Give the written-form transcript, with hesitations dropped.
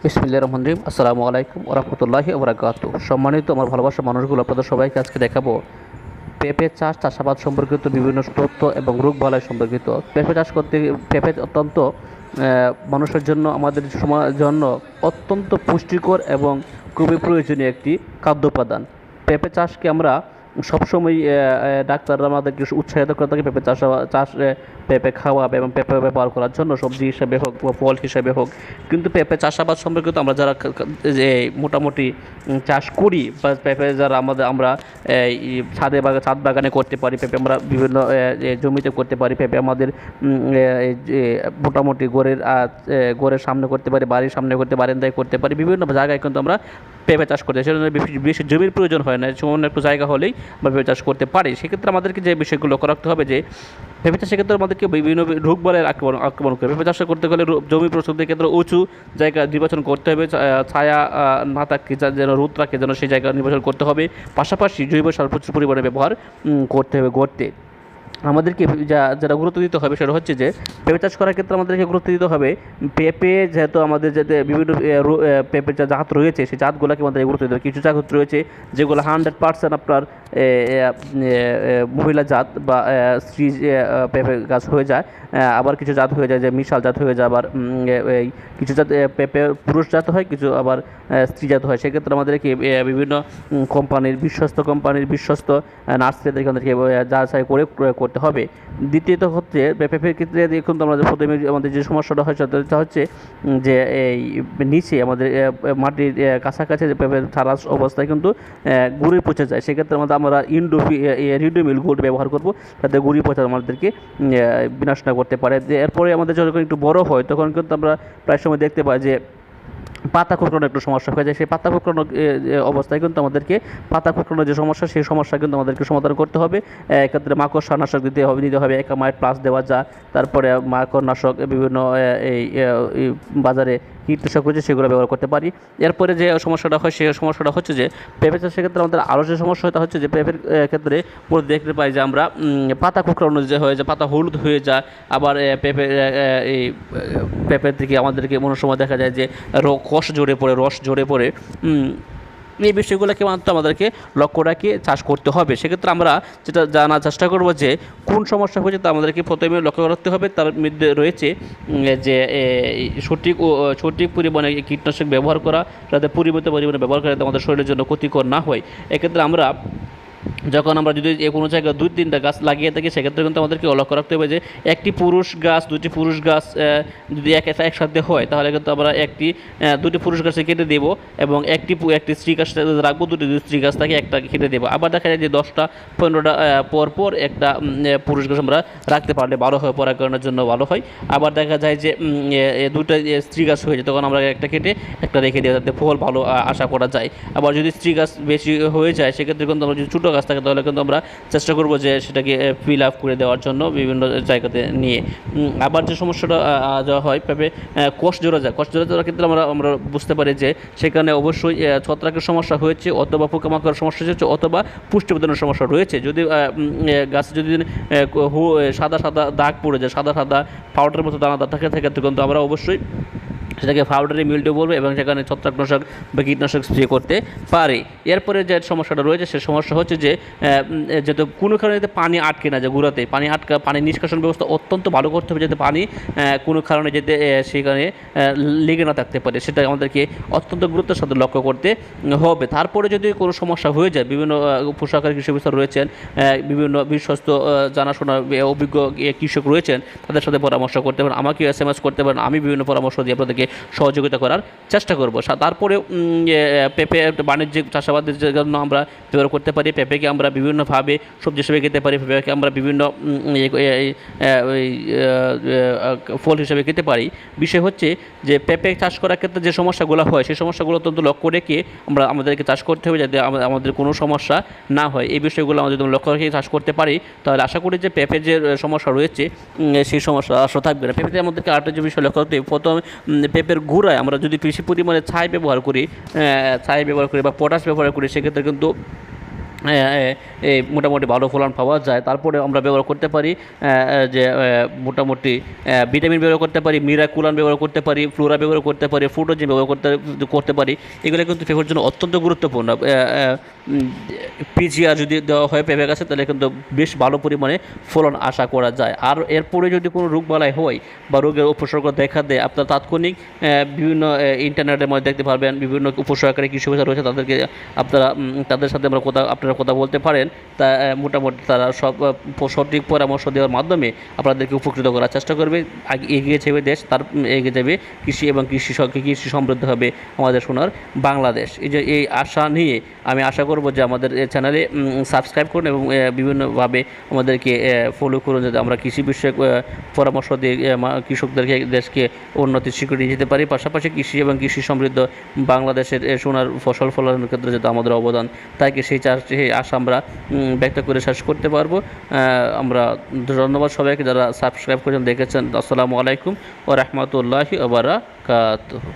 বিসমিল্লাহির রহমানির রহিম। আসসালামু আলাইকুম ওয়া রাহমাতুল্লাহি ওয়া বারাকাতুহু। সম্মানিত আমার ভালোবাসার মানুষগুলো, আপনাদের সবাইকে আজকে দেখাবো পেঁপে চাষাবাদ সম্পর্কিত বিভিন্ন তথ্য এবং রোগবালাই সম্পর্কিত। পেঁপে চাষ করতে পেঁপে অত্যন্ত মানুষের জন্য, আমাদের সমাজের জন্য অত্যন্ত পুষ্টিকর এবং খুবই প্রয়োজনীয় একটি খাদ্য উপাদান। পেঁপে চাষকে আমরা সবসময় ডাক্তাররা আমাদেরকে উৎসাহিত করে থাকে পেঁপে চাষ পেঁপে খাওয়া এবং পেঁপে ব্যবহার করার জন্য, সবজি হিসেবে হোক বা ফল হিসেবে হোক। কিন্তু পেঁপে চাষাবাদ সম্পর্কিত আমরা যারা যে মোটামুটি চাষ করি, বা পেঁপে যারা আমরা ছাদ বাগানে করতে পারি, পেঁপে আমরা বিভিন্ন জমিতে করতে পারি, পেঁপে আমাদের মোটামুটি ঘরের সামনে করতে পারি, বাড়ির সামনে করতে, বারান্দায় করতে পারি, বিভিন্ন জায়গায় কিন্তু আমরা পেঁপে চাষ করতে, সেজন্য বেশি জমির প্রয়োজন হয় না, সামান্য একটু জায়গা হলেই আমরা পেঁপে চাষ করতে পারি। সেক্ষেত্রে আমাদেরকে যে বিষয়গুলো লক্ষ্য রাখতে হবে যে পেঁপে চাষের ক্ষেত্রে আমাদেরকে বিভিন্ন রোগবালাই আক্রমণ করে। পেঁপে চাষ করতে গেলে জমি প্রস্তুতির ক্ষেত্রে উঁচু জায়গা নির্বাচন করতে হবে, ছায়া না থাকে যেন, রোদ রাখে যেন, সেই জায়গা নির্বাচন করতে হবে। পাশাপাশি জৈব সার প্রচুর পরিমাণে ব্যবহার করতে হবে গড়তে। আমাদেরকে যারা গুরুত্ব দিতে হবে সেটা হচ্ছে যে পেঁপে চাষ করার ক্ষেত্রে আমাদেরকে গুরুত্ব দিতে হবে পেঁপে, যেহেতু আমাদের যাতে বিভিন্ন পেঁপের যে জাত রয়েছে সেই জাতগুলোকে আমাদের গুরুত্ব দিতে হবে। কিছু জাত রয়েছে যেগুলো 100% আপনার মহিলা জাত বা স্ত্রী পেঁপে গাছ হয়ে যায়, আবার কিছু জাত হয়ে যায় যে মিশাল জাত হয়ে যায়, আবার এই কিছু জাত পেঁপে পুরুষ জাত হয়, কিছু আবার স্ত্রী জাত হয়। সেক্ষেত্রে আমাদেরকে বিভিন্ন বিশ্বস্ত নার্সারিদেরকে আমাদেরকে যাচাই করে করতে হবে। দ্বিতীয়ত হচ্ছে পেঁপের ক্ষেত্রে দেখুন, আমরা প্রথমে আমাদের যে সমস্যাটা হয় সেটা হচ্ছে যে এই নিচে আমাদের মাটির কাছাকাছি যে পেঁপের ছাড়া অবস্থায় কিন্তু গুঁড়ি পচে যায়। সেক্ষেত্রে আমরা রিডোমিল গুড় ব্যবহার করব, যাতে গুঁড়ি পচা আমাদেরকে বিনাশ না করতে পারে। এরপরে আমাদের যখন একটু বড় হয় তখন কিন্তু আমরা প্রায় সময় দেখতে পাই যে পাতা কুঁকড়ানো একটু সমস্যা হয়ে যায়। সেই পাতা কুঁকড়ানো অবস্থায় কিন্তু আমাদেরকে পাতা কুঁকড়ানোর যে সমস্যা, সেই সমস্যা কিন্তু আমাদেরকে সমাধান করতে হবে। এক্ষেত্রে মাকড়সা নাশক নিতে হবে, একামাইট প্লাস দেওয়া যায়। তারপরে মাকড় নাশক বিভিন্ন এই বাজারে কীটনাশক রয়েছে সেগুলো ব্যবহার করতে পারি। এরপরে যে সমস্যাটা হয় সেই সমস্যাটা হচ্ছে যে পেঁপে চাষের ক্ষেত্রে আমাদের আরও যে সমস্যাটা হচ্ছে যে পেঁপের ক্ষেত্রে দেখতে পাই যে আমরা পাতা কুঁকড়ানো যে হয়ে যায়, পাতা হলুদ হয়ে যায়। আবার এই পেঁপের থেকে আমাদেরকে কোনো সময় দেখা যায় যে রস ঝরে পড়ে। এই বিষয়গুলোকে মাত্র আমাদেরকে লক্ষ্য রাখে চাষ করতে হবে। সেক্ষেত্রে আমরা যেটা জানার চেষ্টা করব যে কোন সমস্যা হয়েছে তা আমাদেরকে প্রথমে লক্ষ্য রাখতে হবে। তার মধ্যে রয়েছে যে সঠিক পরিমাণে কীটনাশক ব্যবহার করা, যাতে পরিমিত পরিমাণে ব্যবহার করে আমাদের শরীরের জন্য ক্ষতিকর না হয়। এক্ষেত্রে যখন আমরা যদি কোনো জায়গায় 2-3টা গাছ লাগিয়ে থাকি, সেক্ষেত্রে কিন্তু আমাদেরকে লক্ষ্য রাখতে হবে যে একটি পুরুষ গাছ, দুটি পুরুষ গাছ যদি একসাথে হয়, তাহলে কিন্তু আমরা দুটি পুরুষ গাছে কেটে দেবো এবং একটি স্ত্রী গাছ রাখবো, দুটি স্ত্রী গাছ থাকে একটা কেটে দেবো। আবার দেখা যায় যে 10-15টা পর একটা পুরুষ গাছ আমরা রাখতে পারলে ভালো হয়, পরাগায়নের জন্য ভালো হয়। আবার দেখা যায় যে দুটো স্ত্রী গাছ হয়ে যায়, তখন আমরা একটা কেটে একটা রেখে দিই, যাতে ফল ভালো আশা করা যায়। আবার যদি স্ত্রী গাছ বেশি হয়ে যায়, সেক্ষেত্রে কিন্তু আমরা যদি ছোটো গাছ থাকে তাহলে কিন্তু আমরা চেষ্টা করব যে সেটাকে ফিল আপ করে দেওয়ার জন্য বিভিন্ন জায়গাতে নিয়ে। আবার যে সমস্যাটা দেওয়া হয় পেঁপে কোষ জোড়া যাওয়ার ক্ষেত্রে আমরা বুঝতে পারি যে সেখানে অবশ্যই ছত্রাকের সমস্যা হয়েছে, অথবা পোকামাকড়ের সমস্যা হয়েছে, অথবা পুষ্টি প্রদানের সমস্যা রয়েছে। যদি গাছে যদি সাদা দাগ পড়ে যায়, সাদা পাউডারের মতো দানা থাকে, সেক্ষেত্রে কিন্তু আমরা অবশ্যই সেটাকে পাউডারে মিল্টে বলবো এবং সেখানে ছত্রাকনাশক বা কীটনাশক স্প্রে করতে পারে। এরপরে যে সমস্যাটা রয়েছে সে সমস্যা হচ্ছে যে যাতে কোনো কারণে পানি আটকে না যায়, গুঁড়াতে পানি নিষ্কাশন ব্যবস্থা অত্যন্ত ভালো করতে হবে, যাতে পানি কোনো কারণে সেখানে লেগে না থাকতে পারে। সেটা আমাদেরকে অত্যন্ত গুরুত্বের সাথে লক্ষ্য করতে হবে। তারপরে যদি কোনো সমস্যা হয়ে যায়, বিভিন্ন পোশাকের কৃষি অফিসার রয়েছেন, বিভিন্ন বিশ্বস্ত জানাশোনা অভিজ্ঞ কৃষক রয়েছেন, তাদের সাথে পরামর্শ করতে পারেন, আমাকে SMS করতে পারেন। আমি বিভিন্ন পরামর্শ দিয়ে আপনাদেরকে সহযোগিতা করার চেষ্টা করব। তারপরে পেঁপে বাণিজ্যিক চাষাবাদের জন্য আমরা ব্যবহার করতে পারি। পেঁপেকে আমরা বিভিন্নভাবে সবজি হিসেবে খেতে পারি, পেঁপেকে আমরা বিভিন্ন ফল হিসেবে খেতে পারি। বিষয় হচ্ছে যে পেঁপে চাষ করার ক্ষেত্রে যে সমস্যাগুলো হয় সেই সমস্যাগুলো অত্যন্ত লক্ষ্য রেখে আমাদেরকে চাষ করতে হবে, যাতে আমাদের কোনো সমস্যা না হয়। এই বিষয়গুলো আমরা যদি লক্ষ্য রেখে চাষ করতে পারি, তাহলে আশা করি যে পেঁপে যে সমস্যা রয়েছে সেই সমস্যা আসলে থাকবে না। পেঁপেতে আমাদেরকে আরেকটা যে বিষয় লক্ষ্য রাখতে হবে, প্রথম পেঁপের গুঁড়ায় আমরা যদি বেশি পরিমাণে ছাই ব্যবহার করি বা পটাশ ব্যবহার করি, সেক্ষেত্রে কিন্তু এই মোটামুটি ভালো ফলন পাওয়া যায়। তারপরে আমরা ব্যবহার করতে পারি যে মোটামুটি ভিটামিন ব্যবহার করতে পারি, মিরাকুলান ব্যবহার করতে পারি, ফ্লোরা ব্যবহার করতে পারি, ফ্রুটোজিন ব্যবহার করতে পারি। এগুলো কিন্তু পেঁপের জন্য অত্যন্ত গুরুত্বপূর্ণ। পিজিআর যদি দেওয়া হয় পেঁপে গাছে তাহলে কিন্তু বেশ ভালো পরিমাণে ফলন আশা করা যায়। আর এরপরে যদি কোনো রোগবালাই হয় বা রোগের উপসর্গ দেখা দেয়, আপনার তাৎক্ষণিক বিভিন্ন ইন্টারনেটের মধ্যে দেখতে পারবেন, বিভিন্ন উপসহকারী কৃষি অফিসার রয়েছে, তাদেরকে আপনারা তাদের সাথে আপনারা কথা বলতে পারেন। তা মোটামুটি তারা সঠিক পরামর্শ দেওয়ার মাধ্যমে আপনাদেরকে উপকৃত করার চেষ্টা করবে। এগিয়ে যাবে দেশ, তার এগিয়ে যাবে কৃষি, এবং কৃষি সমৃদ্ধ হবে আমাদের সোনার বাংলাদেশ। এই আশা নিয়ে আমি আশা করব যে আমাদের চ্যানেলে সাবস্ক্রাইব করুন এবং বিভিন্নভাবে আমাদেরকে ফলো করুন, যাতে আমরা কৃষি বিষয়ক পরামর্শ দিয়ে কৃষকদেরকে দেশকে উন্নতির স্বীকৃতি দিতে পারি। পাশাপাশি কৃষি এবং কৃষি সমৃদ্ধ বাংলাদেশের সোনার ফসল ফলানোর ক্ষেত্রে যাতে আমাদের অবদান থাকে, সেই আশা আমরা ব্যক্ত করে শেষ করতে পারবো। আমরা ধন্যবাদ সবাইকে যারা সাবস্ক্রাইব করেছেন, দেখেছেন। আসসালামু আলাইকুম ওয়া রাহমাতুল্লাহি ওয়া বারাকাতুহু।